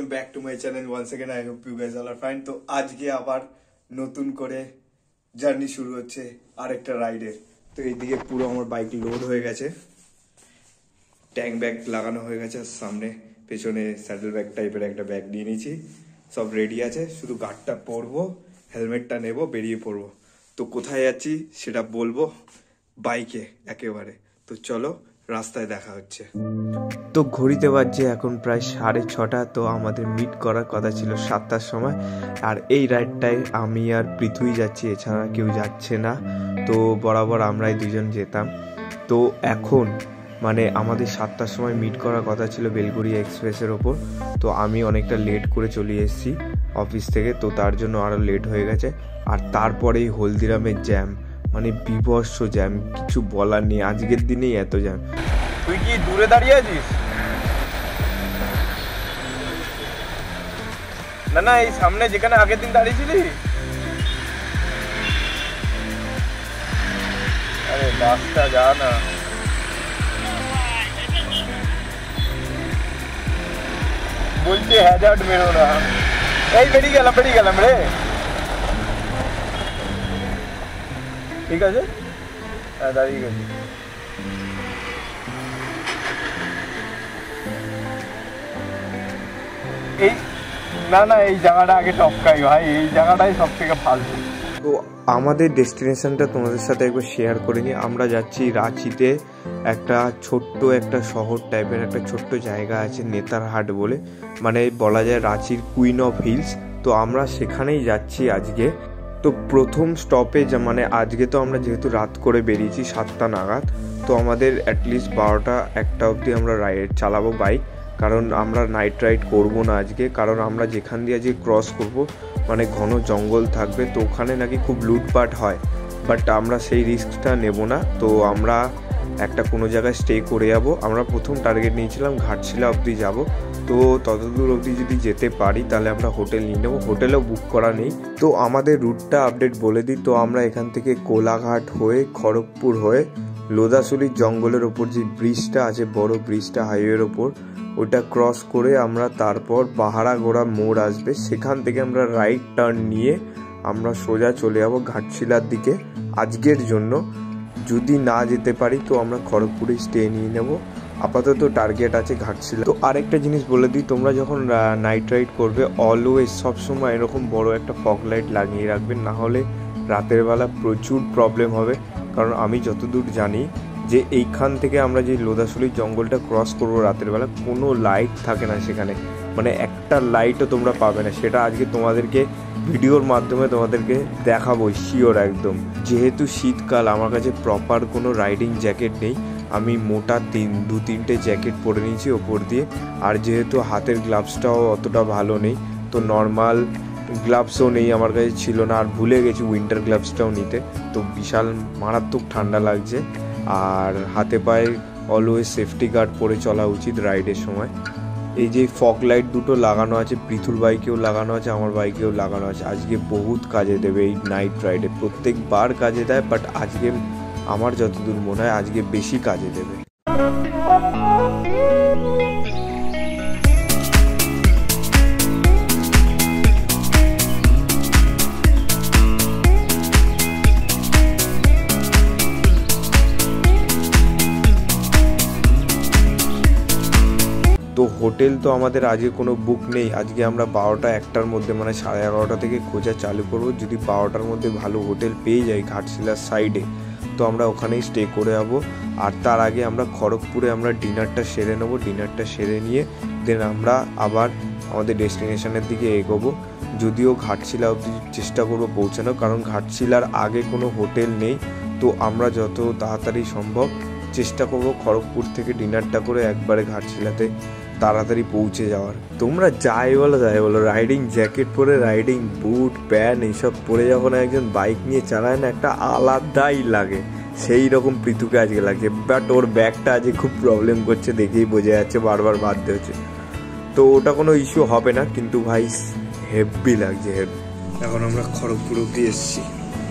back to my channel once again. I hope you guys all are fine. তো আজকে আবার নতুন করে জার্নি শুরু হচ্ছে আরেকটা রাইডের। তো এইদিকে পুরো আমার বাইক লোড হয়ে গেছে, ট্যাঙ্ক ব্যাগ লাগানো হয়ে গেছে, সামনে পেছনে স্যাডেল ব্যাগ টাইপের একটা ব্যাগ নিয়ে নিয়েছি, সব রেডি আছে। শুধু গার্ডটা পরবো, হেলমেটটা নেব, বেরিয়ে পড়বো। তো কোথায় যাচ্ছি সেটা বলবো বাইকে একেবারে। তো চলো, রাস্তায় দেখা হচ্ছে। তো ঘড়িতে বাজছে এখন প্রায় 6:30। তো আমাদের মিট করার কথা ছিল 7টার সময়, আর এই রাইডটায় আমি আর পৃথুই যাচ্ছি, এছাড়া কেউ যাচ্ছে না। তো বরাবর আমরাই দুজন যেতাম। তো এখন মানে আমাদের 7টার সময় মিট করার কথা ছিল বেলগড়িয়া এক্সপ্রেসের ওপর। তো আমি অনেকটা লেট করে চলে এসেছি অফিস থেকে, তো তার জন্য আরও লেট হয়ে গেছে। আর তারপরেই হলদিরামের জ্যাম, মানে বিভৎস জ্যাম, কিছু বলার নেই। আজকের দিনেই এত জ্যাম। তুই কি দূরে দাঁড়িয়ে আছিস? না না, এই সামনে যেখানে আগের দিন দাঁড়িয়েছিলি। আরে বাসটা যা না, বলছে হ্যাজার্ড মেরো না। এই বেরিয়ে গেলাম রে। ঠিক আছে, হ্যাঁ দাঁড়িয়ে গেছি। এই না না, এই জায়গাটা আগে টপকাই ভাই, এই জায়গাটাই সব থেকে ফালতু। তো আমাদের ডেস্টিনেশনটা তোমাদের সাথে একবার শেয়ার করে নিই। আমরা যাচ্ছি রাঁচিতে, একটা ছোট্ট একটা শহর টাইপের একটা ছোট্ট জায়গা আছে নেতারহাট বলে, মানে বলা যায় রাঁচির কুইন অফ হিলস। তো আমরা সেখানেই যাচ্ছি আজকে। তো প্রথম স্টপেজ মানে আজকে তো আমরা যেহেতু রাত করে বেরিয়েছি 7টা নাগাদ, তো আমাদের অ্যাটলিস্ট 12টা-1টা অবধি আমরা রাইড চালাবো বাইক, কারণ আমরা নাইট রাইড করবো না আজকে। কারণ আমরা যেখান দিয়ে আজকে ক্রস করব মানে ঘন জঙ্গল থাকবে, তো ওখানে নাকি খুব লুটপাট হয়, বাট আমরা সেই রিস্কটা নেব না। তো আমরা একটা কোনো জায়গায় স্টে করে যাব। আমরা প্রথম টার্গেট নিয়েছিলাম ঘাটশিলা অবধি যাব, তো ততদূর অবধি যদি যেতে পারি তাহলে আমরা হোটেল নিয়ে নেবো, হোটেলও বুক করা নেই। তো আমাদের রুটটা আপডেট বলে দিই। তো আমরা এখান থেকে কোলাঘাট হয়ে খড়গপুর হয়ে লোদাসুলির জঙ্গলের ওপর যে ব্রিজটা আছে, বড় ব্রিজটা হাইওয়ের ওপর, ওটা ক্রস করে আমরা তারপর পাহাড়াগোড়া মোড় আসবে, সেখান থেকে আমরা রাইট টার্ন নিয়ে আমরা সোজা চলে যাবো ঘাটশিলার দিকে আজকের জন্য। যদি না যেতে পারি তো আমরা খড়গপুরে স্টে নিয়ে নেব। আপাতত টার্গেট আছে ঘাটশিলা। তো আরেকটা জিনিস বলে দিই, তোমরা যখন নাইট রাইড করবে অলওয়েজ সবসময় এরকম বড় একটা ফগ লাইট লাগিয়ে রাখবেন, না হলে রাতের বেলা প্রচুর প্রবলেম হবে। কারণ আমি যতদূর জানি যে এইখান থেকে আমরা যে লোদাসুলির জঙ্গলটা ক্রস করবো রাতের বেলা, কোনো লাইট থাকে না সেখানে, মানে একটা লাইটও তোমরা পাবে না। সেটা আজকে তোমাদেরকে ভিডিওর মাধ্যমে তোমাদেরকে দেখাবো শিওর একদম। যেহেতু শীতকাল, আমার কাছে প্রপার কোনো রাইডিং জ্যাকেট নেই, আমি মোটা 2-3টে জ্যাকেট পরে নিয়েছি ওপর দিয়ে। আর যেহেতু হাতের গ্লাভসটাও অতটা ভালো নেই, তো নর্মাল গ্লাভসও নেই, আমার কাছে ছিল না, আর ভুলে গেছি উইন্টার গ্লাভসটাও নিতে। তো বিশাল মারাত্মক ঠান্ডা লাগছে, আর হাতে পায়ে অলওয়েজ সেফটি গার্ড পরে চলা উচিত রাইডের সময়। এই যে ফগ লাইট দুটো লাগানো আছে, পৃথুর বাইকেও লাগানো আছে, আমার বাইকেও লাগানো আছে। আজকে বহুত কাজে দেবে এই নাইট রাইডে, প্রত্যেকবার কাজে দেয়, বাট আজকে আমার যতদূর মনে হয় আজকে বেশি কাজে দেবে। তো হোটেল তো আমাদের আজকে কোনো বুক নেই। আজকে আমরা 12টা-1টার মধ্যে মানে 11:30 থেকে খোঁজা চালু করবো। যদি 12টার মধ্যে ভালো হোটেল পেয়ে যাই ঘাটশিলার সাইডে, তো আমরা ওখানেই স্টে করে যাবো। আর তার আগে আমরা খড়গপুরে আমরা ডিনারটা সেরে নেবো। ডিনারটা সেরে নিয়ে দেন আমরা আবার আমাদের ডেস্টিনেশনের দিকে এগোবো। যদিও ঘাটশিলা অবধি চেষ্টা করবো পৌঁছানো, কারণ ঘাটশিলার আগে কোনো হোটেল নেই। তো আমরা যত তাড়াতাড়ি সম্ভব চেষ্টা করবো খড়গপুর থেকে ডিনারটা করে একবারে ঘাটশিলাতে তাড়াতাড়ি পৌঁছে যাওয়ার। তোমরা যাই বলো রাইডিং জ্যাকেট পরে, রাইডিং বুট প্যান্ট এইসব পরে যখন একজন বাইক নিয়ে চালায় না, একটা আলাদাই লাগে। সেই রকম পৃথুকে আজকে লাগছে, বাট ওর ব্যাগটা আজকে খুব প্রবলেম করছে, দেখেই বোঝা যাচ্ছে, বারবার বাঁধতে হচ্ছে। তো ওটা কোনো ইস্যু হবে না, কিন্তু ভাই হেভি লাগছে, হেভি। এখন আমরা খড়গপুর অব্দি এসেছি,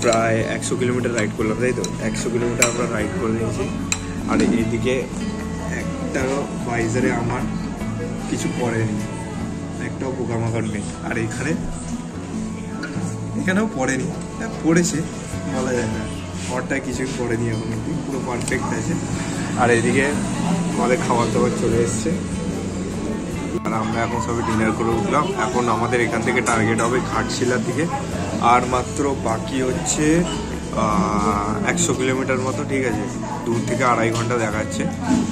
প্রায় 100 কিলোমিটার রাইড করলাম, তাই তো 100 কিলোমিটার আমরা রাইড করে নিয়েছি। আর এইদিকে একটা ভাইজারে আমার কিছু পড়েনি, একটাও পোকামাকড় নেই। আর এখানেও পড়েনি, পড়েছে বলা যায় না, ঘরটা কিছুই পড়েনি এখন অব্দি, পুরো পারফেক্ট আছে। আর এদিকে আমাদের খাবার দাবার চলে এসছে, আর আমরা এখন সবাই ডিনার করে উঠলাম। এখন আমাদের এখান থেকে টার্গেট হবে ঘাটশিলার দিকে, আর মাত্র বাকি হচ্ছে 100 কিলোমিটার মতো, ঠিক আছে। 2 থেকে 2.5 ঘন্টা দেখাচ্ছে,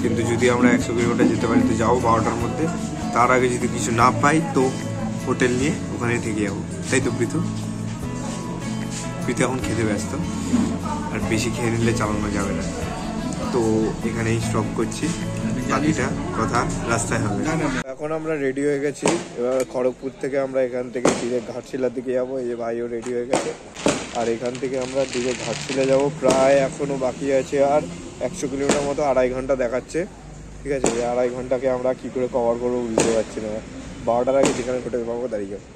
কিন্তু যদি আমরা 100 কিলোমিটার যেতে পারি তো যাবো 12টার মধ্যে। তার আগে যদি কিছু না পাই তো হোটেল নিয়ে ওখানে থেকে যাবো, তাই তো প্রীতু এখন খেতে ব্যস্ত, আর বেশি খেয়ে নিলে চালানো যাবে না, তো এখানেই স্টপ করছি, বাকিটা কথা রাস্তায় হবে। এখন আমরা রেডি হয়ে গেছি, এবার খড়গপুর থেকে আমরা এখান থেকে ডিরেক্ট ঘাটশিলার দিকে যাবো। এই যে ভাইও রেডি হয়ে গেছে, আর এখান থেকে আমরা ডিরেক্ট ঘাটশিলা যাবো। প্রায় এখনো বাকি আছে আর 100 কিলোমিটার মতো, 2.5 ঘন্টা দেখাচ্ছে, ঠিক আছে। এই 2.5 ঘন্টাকে আমরা কি করে কভার করবো বুঝতে পারছি না। 12টার আগে যেখানে হোটেল পাবো দাঁড়িয়ে যাবো।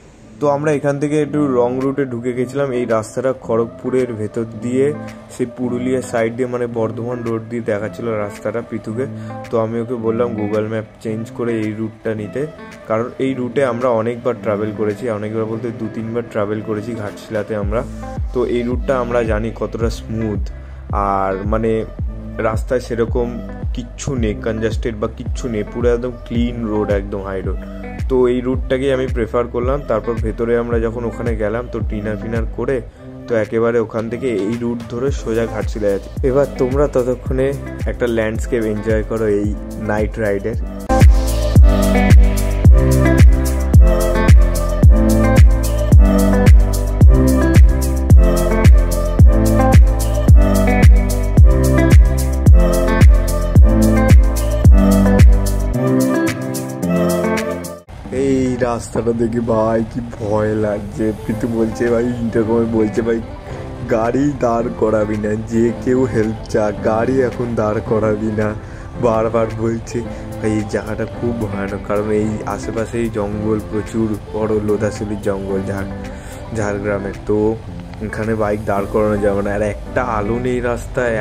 তো আমরা এখান থেকে একটু রং রুটে ঢুকে গেছিলাম। এই রাস্তাটা খড়গপুরের ভেতর দিয়ে সেই পুরুলিয়া সাইড দিয়ে, মানে বর্ধমান রোড দিয়ে দেখাচ্ছিল রাস্তাটা পৃথুকে। তো আমি ওকে বললাম গুগল ম্যাপ চেঞ্জ করে এই রুটটা নিতে, কারণ এই রুটে আমরা অনেকবার ট্রাভেল করেছি, অনেকবার বলতে 2-3বার ট্রাভেল করেছি ঘাটশিলাতে আমরা। তো এই রুটটা আমরা জানি কতটা স্মুথ, আর মানে রাস্তায় সেরকম কিচ্ছু নেই, কনজাস্টেড বা কিচ্ছু নেই, পুরো একদম ক্লিন রোড, একদম হাই রোড। তো এই রুটটাকেই আমি প্রেফার করলাম। তারপর ভেতরে আমরা যখন ওখানে গেলাম তো ডিনার ফিনার করে তো একেবারে ওখান থেকে এই রুট ধরে সোজা ঘাটশিলা যাচ্ছি। এবার তোমরা ততক্ষণে একটা ল্যান্ডস্কেপ এনজয় করো এই নাইট রাইডের। রাস্তাটা দেখে ভাই কি ভয় লাগছে। প্রীতু বলছে ভাই, ইন্টারকমে বলছে ভাই গাড়ি দাঁড় করাবি না, যে কেউ হেল্প চা, গাড়ি এখন দাঁড় করাবি না, বারবার বলছে। ভাই এই জায়গাটা খুব ভয়ানক, কারণ এই আশেপাশেই জঙ্গল, প্রচুর বড় লোধাশুলির জঙ্গল ঝাড়গ্রামের। তো এখানে বাইক দাঁড় করানো যাবে না, আর একটা আলো নেই রাস্তায়,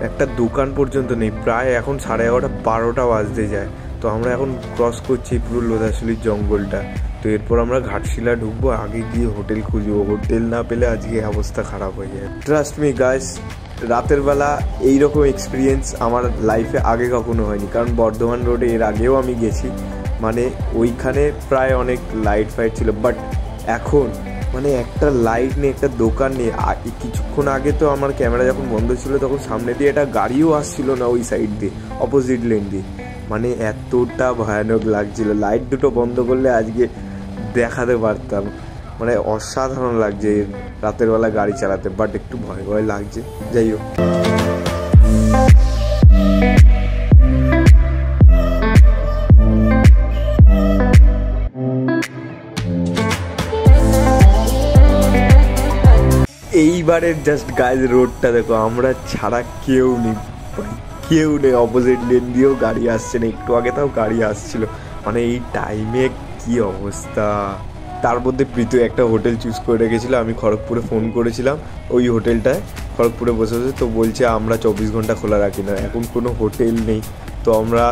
একটা দোকান পর্যন্ত নেই। প্রায় এখন 11:30 12টা বাজতে যায়। তো আমরা এখন ক্রস করছি পুরো লোধাশুলির জঙ্গলটা। তো এরপর আমরা ঘাটশিলা ঢুকবো, আগে গিয়ে হোটেল খুঁজবো, হোটেল না পেলে আজকে অবস্থা খারাপ হয়ে যায়। ট্রাস্ট মি গাইস, রাতের বেলা এইরকম এক্সপিরিয়েন্স আমার লাইফে আগে কখনো হয়নি, কারণ বর্ধমান রোডে এর আগেও আমি গেছি, মানে ওইখানে প্রায় অনেক লাইট ফাইট ছিল, বাট এখন মানে একটা লাইট নেই, একটা দোকান নেই। কিছুক্ষণ আগে তো আমার ক্যামেরা যখন বন্ধ ছিল তখন সামনে দিয়ে একটা গাড়িও আসছিল না ওই সাইড দিয়ে, অপোজিট লেন দিয়ে, মানে এতটা ভয়ানক লাগছিল। লাইট দুটো বন্ধ করলে আজকে দেখাতে পারতাম, মানে অসাধারণ লাগছে রাতের বেলা গাড়ি চালাতে, বাট একটু ভয় ভয় লাগছে। যাই হোক, এইবারের জাস্ট গাইজ রোডটা দেখো, আমরা ছাড়া কেউ নেই, অপোজিট লেন দিয়েও গাড়ি আসছে না, একটু আগে তাও গাড়ি আসছিল, মানে এই টাইমে কি অবস্থা। তার মধ্যে প্রীতু একটা হোটেল চুজ করে রেখেছিল, আমি খড়গপুরে ফোন করেছিলাম ওই হোটেলটায়, খড়গপুরে বসে তো বলছে আমরা 24 ঘন্টা খোলা রাখি না, এখন কোনো হোটেল নেই। তো আমরা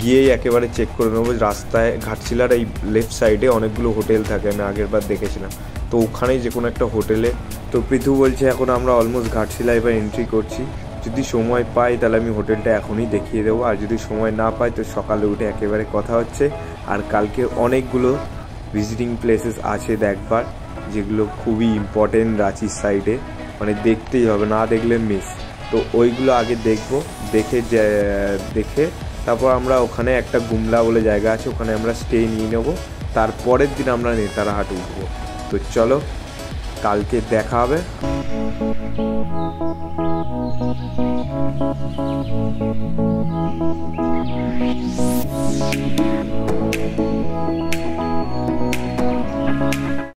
গিয়েই একেবারে চেক করে নেবো। রাস্তায় ঘাটশিলার এই লেফট সাইডে অনেকগুলো হোটেল থাকে, আমি আগের বার দেখেছিলাম, তো ওখানেই যে কোনো একটা হোটেলে। তো প্রীতু বলছে এখন আমরা অলমোস্ট ঘাটশিলা এবার এন্ট্রি করছি, যদি সময় পাই তাহলে আমি হোটেলটা এখনই দেখিয়ে দেবো, আর যদি সময় না পাই তো সকালে উঠে একেবারে কথা হচ্ছে। আর কালকে অনেকগুলো ভিজিটিং প্লেসেস আছে দেখবার, যেগুলো খুবই ইম্পর্টেন্ট রাঁচির সাইডে, মানে দেখতেই হবে, না দেখলে মিস। তো ওইগুলো আগে দেখবো, দেখে তারপর আমরা ওখানে একটা গুমলা বলে জায়গা আছে, ওখানে আমরা স্টে নিয়ে নেবো, তারপরের দিন আমরা নেতারহাট উঠবো। তো চলো কালকে দেখা হবে।